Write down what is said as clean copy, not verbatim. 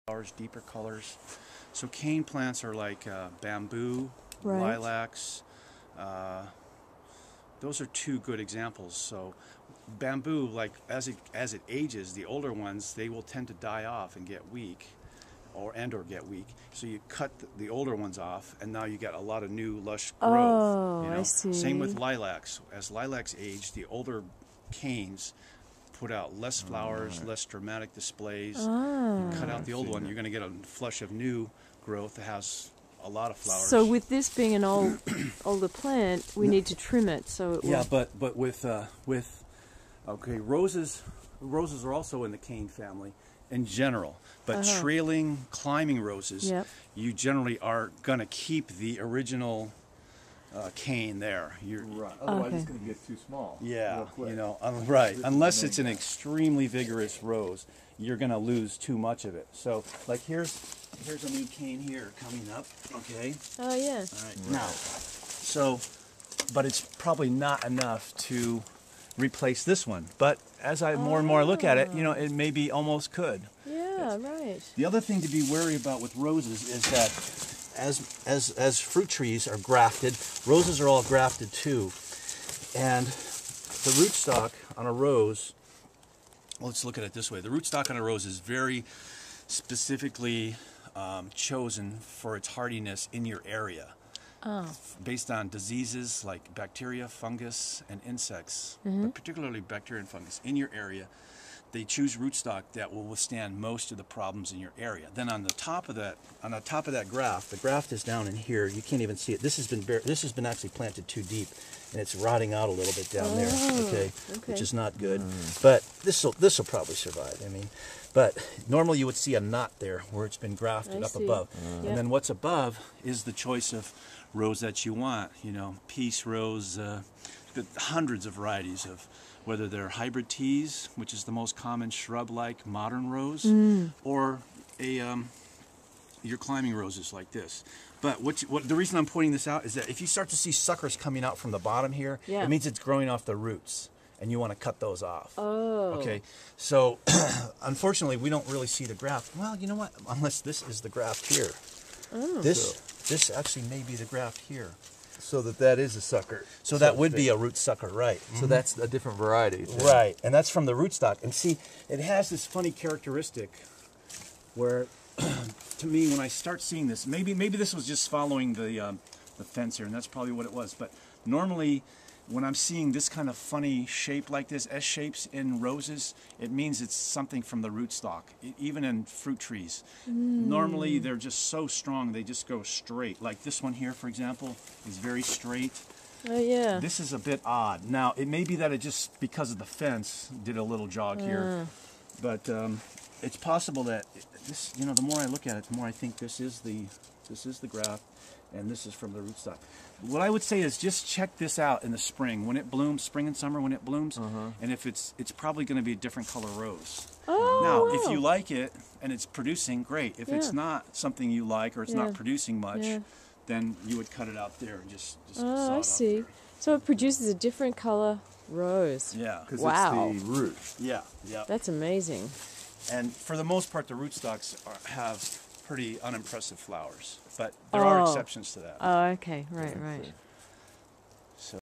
flowers, deeper colors. So cane plants are like bamboo, Right. lilacs. Those are two good examples. So bamboo, like as it ages, the older ones, they will tend to die off and get weak, or get weak. So you cut the older ones off, and now you get a lot of new lush growth. Oh, you know? I see. Same with lilacs. As lilacs age, the older canes put out less flowers, less dramatic displays. You cut out the old one, you're going to get a flush of new growth that has a lot of flowers. So with this being an older plant, we need to trim it so it will... Yeah, but with okay, roses are also in the cane family in general, but trailing climbing roses, you generally are going to keep the original cane there. Right. Otherwise, it's going to get too small. Yeah, you know, right. Unless it's an extremely vigorous rose, you're going to lose too much of it. So, like here's a new cane here coming up. Okay. Oh yeah. All right. Now, so, but it's probably not enough to replace this one. But as I more and more look at it, you know, it maybe almost could. Yeah, right. The other thing to be wary about with roses is that as fruit trees are grafted, roses are all grafted too. And the rootstock on a rose, well, let's look at it this way. The rootstock on a rose is very specifically chosen for its hardiness in your area. Based on diseases like bacteria, fungus, and insects, but particularly bacteria and fungus in your area. They choose rootstock that will withstand most of the problems in your area. Then on the top of that graft, the graft is down in here. You can't even see it. This has been actually planted too deep, and it's rotting out a little bit down there. Okay, which is not good. But this will probably survive. I mean, but normally you would see a knot there where it's been grafted up above, and then what's above is the choice of rose that you want. You know, peace rose, hundreds of varieties of. Whether they're hybrid teas, which is the most common shrub-like modern rose, or your climbing roses like this. But the reason I'm pointing this out is that if you start to see suckers coming out from the bottom here, it means it's growing off the roots, and you want to cut those off. Oh. Okay, so unfortunately, we don't really see the graft. Well, you know what? Unless this is the graft here. This actually may be the graft here. So that is a sucker. So that would be a root sucker, right. So that's a different variety. Right, and that's from the rootstock. And see, it has this funny characteristic where, to me, when I start seeing this, maybe this was just following the fence here, and that's probably what it was. But normally, when I'm seeing this kind of funny shape like this, S-shapes in roses, it means it's something from the rootstock, even in fruit trees. Normally, they're just so strong, they just go straight. Like this one here, for example, is very straight. Oh, yeah. This is a bit odd. Now, it may be that it just, because of the fence, did a little jog here. But it's possible that, this, you know, the more I look at it, the more I think this is the graft, and this is from the rootstock. What I would say is just check this out in the spring when it blooms, spring and summer when it blooms, and if it's probably going to be a different color rose. Now, if you like it and it's producing, great. If it's not something you like or it's not producing much, then you would cut it out there and just saw it I out see. there. So it produces a different color rose. Yeah. Because Wow. it's the root. Yeah, yeah. That's amazing. And for the most part, the rootstocks have pretty unimpressive flowers, but there are exceptions to that. Oh, okay. Right, right.